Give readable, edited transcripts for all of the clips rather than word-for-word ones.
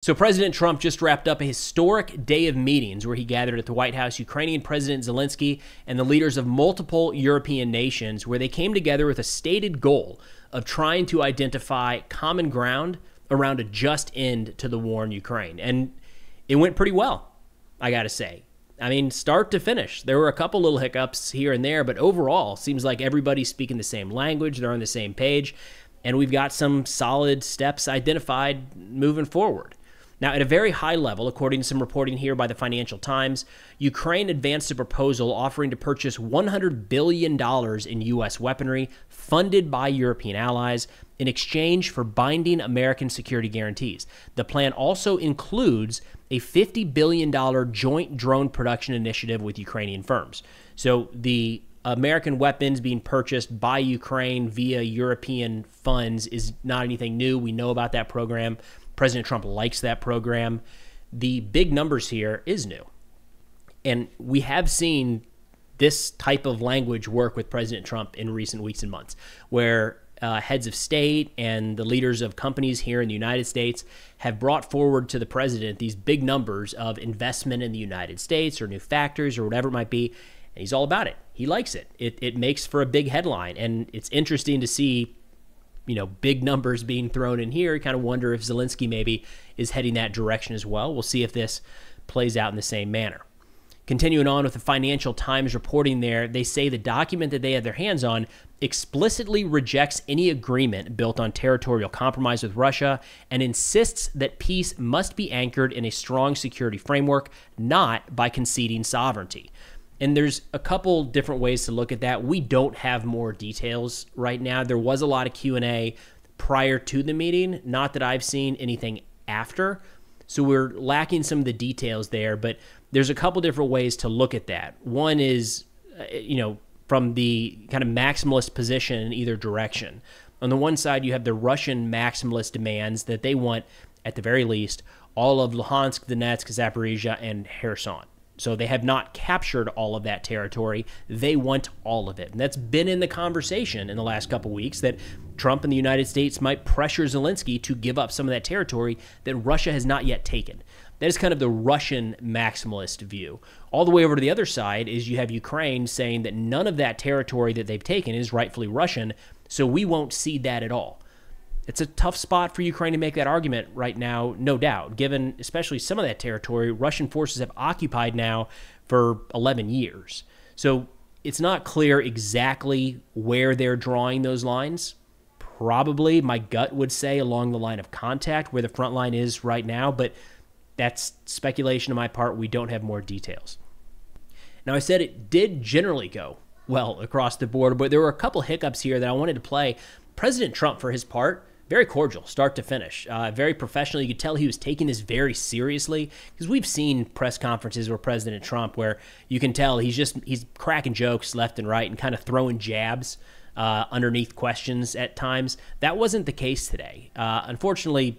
So President Trump just wrapped up a historic day of meetings where he gathered at the White House Ukrainian President Zelensky and the leaders of multiple European nations, where they came together with a stated goal of trying to identify common ground around a just end to the war in Ukraine. And it went pretty well, I got to say. I mean, start to finish. There were a couple little hiccups here and there, but overall, seems like everybody's speaking the same language. They're on the same page, and we've got some solid steps identified moving forward. Now, at a very high level, according to some reporting here by the Financial Times, Ukraine advanced a proposal offering to purchase $100 billion in U.S. weaponry funded by European allies in exchange for binding American security guarantees. The plan also includes a $50 billion joint drone production initiative with Ukrainian firms. So the American weapons being purchased by Ukraine via European funds is not anything new. We know about that program. President Trump likes that program. The big numbers here is new. And we have seen this type of language work with President Trump in recent weeks and months, where heads of state and the leaders of companies here in the United States have brought forward to the president these big numbers of investment in the United States or new factories or whatever it might be. And he's all about it. He likes it. It makes for a big headline. And it's interesting to see, you know, big numbers being thrown in here. You kind of wonder if Zelensky maybe is heading that direction as well. We'll see if this plays out in the same manner. Continuing on with the Financial Times reporting there, they say the document that they have their hands on explicitly rejects any agreement built on territorial compromise with Russia and insists that peace must be anchored in a strong security framework, not by conceding sovereignty. And there's a couple different ways to look at that. We don't have more details right now. There was a lot of Q&A prior to the meeting, not that I've seen anything after. So we're lacking some of the details there, but there's a couple different ways to look at that. One is, from the kind of maximalist position in either direction. On the one side, you have the Russian maximalist demands that they want, at the very least, all of Luhansk, Donetsk, Zaporizhia, and Kherson. So they have not captured all of that territory. They want all of it. And that's been in the conversation in the last couple weeks, that Trump and the United States might pressure Zelensky to give up some of that territory that Russia has not yet taken. That is kind of the Russian maximalist view. All the way over to the other side is you have Ukraine saying that none of that territory that they've taken is rightfully Russian, so we won't cede that at all. It's a tough spot for Ukraine to make that argument right now, no doubt, given especially some of that territory Russian forces have occupied now for 11 years. So it's not clear exactly where they're drawing those lines. Probably, my gut would say, along the line of contact, where the front line is right now, but that's speculation on my part. We don't have more details. Now, I said it did generally go well across the board, but there were a couple hiccups here that I wanted to play. President Trump, for his part, very cordial, start to finish. Very professional. You could tell he was taking this very seriously, because we've seen press conferences where President Trump, where you can tell he's cracking jokes left and right and kind of throwing jabs underneath questions at times. That wasn't the case today. Unfortunately,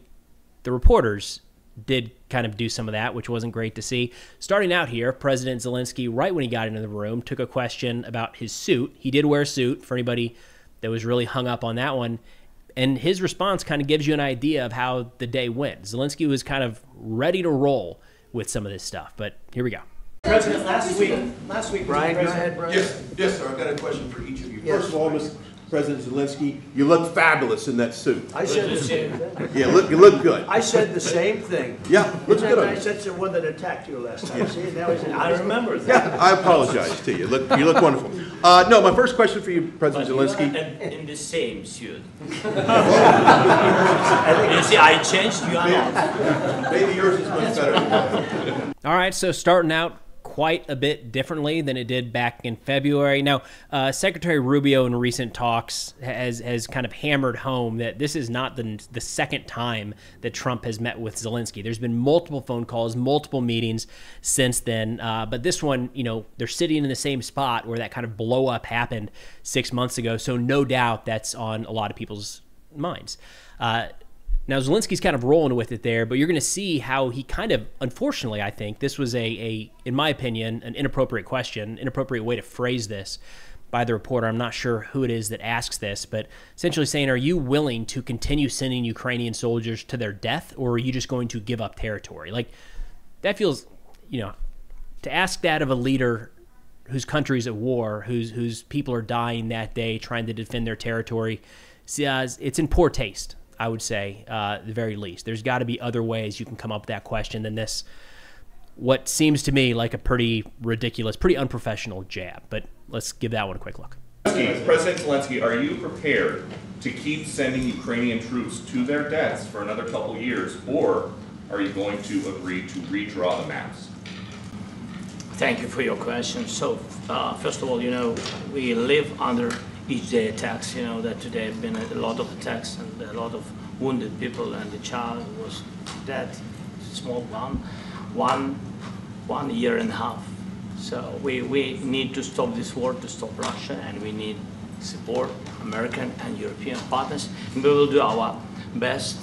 the reporters did kind of do some of that, which wasn't great to see. Starting out here, President Zelensky, right when he got into the room, took a question about his suit. He did wear a suit, for anybody that was really hung up on that one. And his response kind of gives you an idea of how the day went. Zelensky was kind of ready to roll with some of this stuff, but here we go. President, last week, Brian, go ahead, Brian. Yes, sir. I've got a question for each of you. Yes. First of all, Mr. President Zelensky, you look fabulous in that suit. I said the same thing. Yeah, you look good. I said the same thing. Yeah, looks good on I you. said the one that attacked you last time. See, now I remember that. Yeah, I apologize to you. You look wonderful. No, my first question for you, President Zelensky. In the same suit. You see, I changed. You are not. Maybe yours is much better. All right, so starting out quite a bit differently than it did back in February. Now, Secretary Rubio in recent talks has kind of hammered home that this is not the second time that Trump has met with Zelensky. There's been multiple phone calls, multiple meetings since then. But this one, they're sitting in the same spot where that kind of blow up happened 6 months ago. So no doubt that's on a lot of people's minds. Now, Zelensky's kind of rolling with it there, but you're going to see how he kind of, unfortunately, I think, this was in my opinion, an inappropriate question, inappropriate way to phrase this. by the reporter. I'm not sure who it is that asks this, but essentially saying, are you willing to continue sending Ukrainian soldiers to their death, or are you just going to give up territory? Like, that feels, to ask that of a leader whose country's at war, whose people are dying that day trying to defend their territory, it's in poor taste, I would say, at the very least. There's got to be other ways you can come up with that question than this, what seems to me like a pretty ridiculous, pretty unprofessional jab. But let's give that one a quick look. President Zelensky, are you prepared to keep sending Ukrainian troops to their deaths for another couple years, or are you going to agree to redraw the maps? Thank you for your question. So, first of all, we live under each day attacks. That today have been a lot of attacks and a lot of wounded people, and the child was dead, small one year and a half. So we need to stop this war, to stop Russia, and we need support, American and European partners, and we will do our best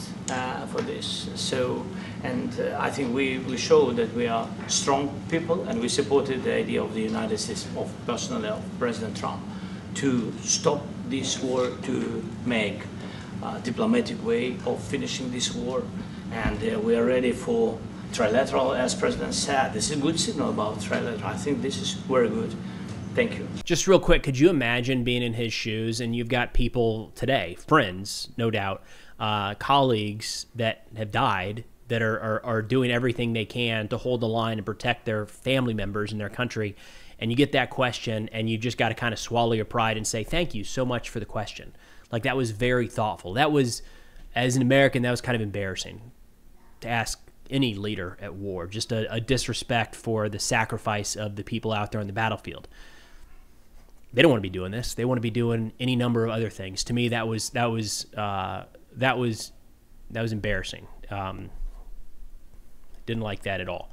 for this. So, and I think we show that we are strong people, and we supported the idea of the United States, of personally of President Trump, to stop this war, to make a diplomatic way of finishing this war, and we are ready for trilateral, as President said. This is a good signal about trilateral. I think this is very good. Thank you. Just real quick, could you imagine being in his shoes, and you've got people today, friends, no doubt, colleagues that have died, that are doing everything they can to hold the line and protect their family members in their country, and you get that question, and you just got to kind of swallow your pride and say, thank you so much for the question. Like, that was very thoughtful. That was, as an American, that was kind of embarrassing to ask any leader at war, just a disrespect for the sacrifice of the people out there on the battlefield. They don't want to be doing this. They want to be doing any number of other things. To me, that was embarrassing. Didn't like that at all.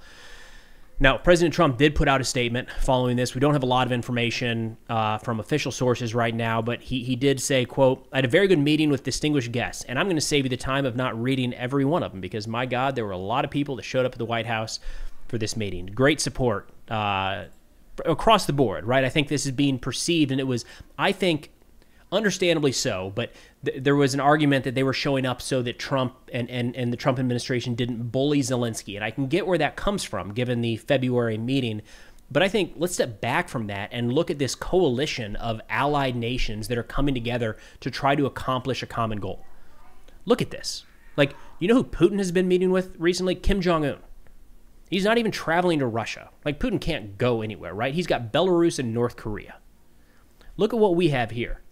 Now, President Trump did put out a statement following this. We don't have a lot of information from official sources right now, but he did say, quote, I had a very good meeting with distinguished guests, and I'm going to save you the time of not reading every one of them because, my God, there were a lot of people that showed up at the White House for this meeting. Great support across the board, right? I think this is being perceived, and it was, I think, understandably so, but there was an argument that they were showing up so that Trump and the Trump administration didn't bully Zelensky. And I can get where that comes from, given the February meeting. But I think let's step back from that and look at this coalition of allied nations that are coming together to try to accomplish a common goal. Look at this. Like, you know who Putin has been meeting with recently? Kim Jong-un. He's not even traveling to Russia. Like, Putin can't go anywhere, right? He's got Belarus and North Korea. Look at what we have here.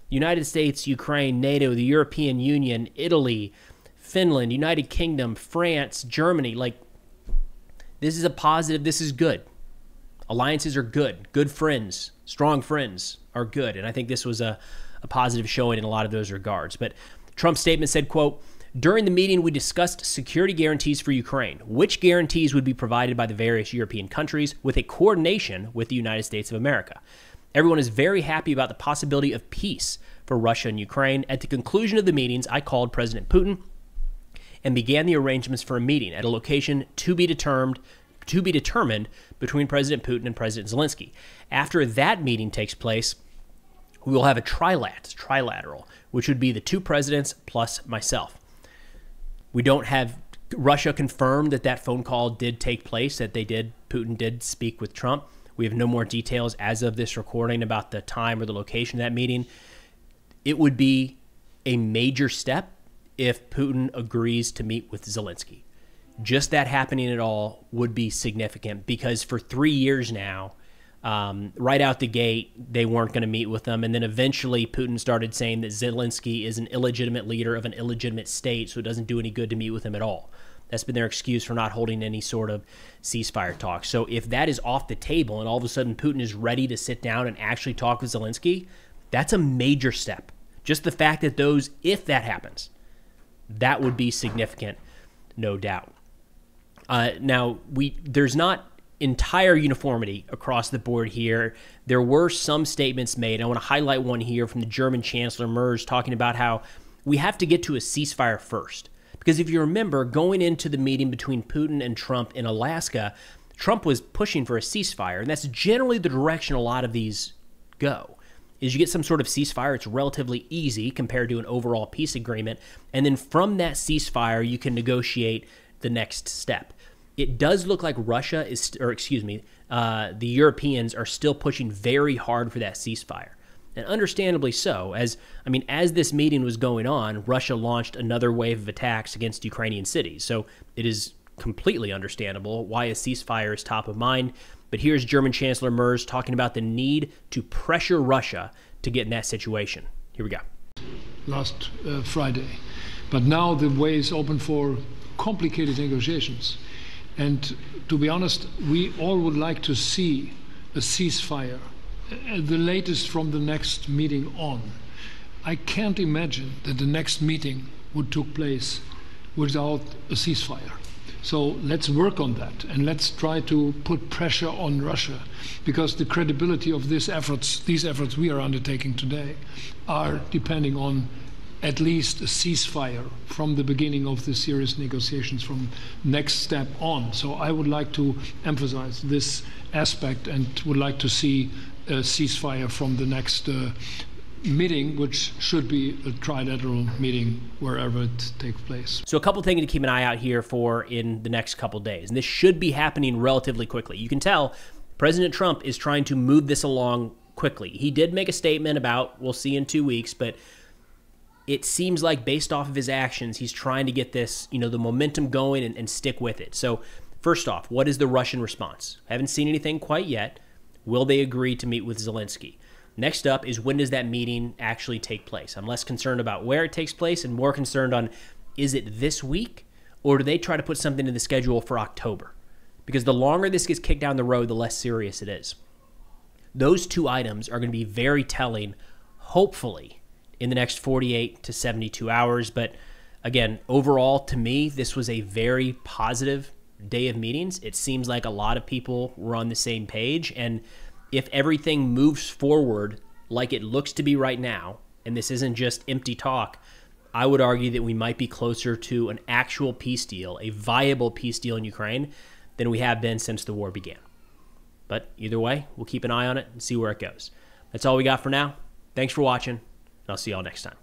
United States, Ukraine, NATO, the European Union, Italy, Finland, United Kingdom, France, Germany. Like, this is a positive. This is good. Alliances are good. Good friends, strong friends are good. And I think this was a positive showing in a lot of those regards. But Trump's statement said, quote, during the meeting, we discussed security guarantees for Ukraine, which guarantees would be provided by the various European countries with a coordination with the United States of America. Everyone is very happy about the possibility of peace for Russia and Ukraine. At the conclusion of the meetings, I called President Putin and began the arrangements for a meeting at a location to be determined between President Putin and President Zelensky. After that meeting takes place, we will have a trilateral, which would be the two presidents plus myself. We don't have Russia confirmed that phone call did take place, that Putin did speak with Trump. We have no more details as of this recording about the time or the location of that meeting. It would be a major step if Putin agrees to meet with Zelensky. Just that happening at all would be significant because for 3 years now, right out the gate, they weren't going to meet with them. And then eventually Putin started saying that Zelensky is an illegitimate leader of an illegitimate state, so it doesn't do any good to meet with him at all. That's been their excuse for not holding any sort of ceasefire talk. So if that is off the table and all of a sudden Putin is ready to sit down and actually talk with Zelensky, that's a major step. Just the fact that if that happens, that would be significant, no doubt. Now, there's not entire uniformity across the board here. There were some statements made. I want to highlight one here from the German Chancellor Merz talking about how we have to get to a ceasefire first. Because if you remember, going into the meeting between Putin and Trump in Alaska, Trump was pushing for a ceasefire, and that's generally the direction a lot of these go. is you get some sort of ceasefire. It's relatively easy compared to an overall peace agreement. And then from that ceasefire, you can negotiate the next step. It does look like Russia is, or excuse me, the Europeans are still pushing very hard for that ceasefire. And understandably so, as this meeting was going on, Russia launched another wave of attacks against Ukrainian cities. So it is completely understandable why a ceasefire is top of mind. But here's German Chancellor Merz talking about the need to pressure Russia to get in that situation. Here we go. Last Friday. But now the way is open for complicated negotiations. And to be honest, we all would like to see a ceasefire, the latest from the next meeting on. I can't imagine that the next meeting would take place without a ceasefire. So let's work on that, and let's try to put pressure on Russia, because the credibility of these efforts we are undertaking today are depending on at least a ceasefire from the beginning of the serious negotiations from next step on. So I would like to emphasize this aspect and would like to see a ceasefire from the next meeting, which should be a trilateral meeting wherever it takes place. So a couple things to keep an eye out here for in the next couple days. And this should be happening relatively quickly. You can tell President Trump is trying to move this along quickly. He did make a statement about, we'll see in 2 weeks, but it seems like based off of his actions, he's trying to get this, the momentum going and stick with it. So first off, what is the Russian response? I haven't seen anything quite yet. Will they agree to meet with Zelensky? Next up is, when does that meeting actually take place? I'm less concerned about where it takes place and more concerned on, is it this week, or do they try to put something in the schedule for October? Because the longer this gets kicked down the road, the less serious it is. Those two items are going to be very telling, hopefully, in the next 48 to 72 hours. But again, overall, to me, this was a very positive day of meetings. It seems like a lot of people were on the same page, and if everything moves forward like it looks to be right now, and this isn't just empty talk, I would argue that we might be closer to an actual peace deal, a viable peace deal in Ukraine, than we have been since the war began. But either way, we'll keep an eye on it and see where it goes. That's all we got for now. Thanks for watching, and I'll see y'all next time.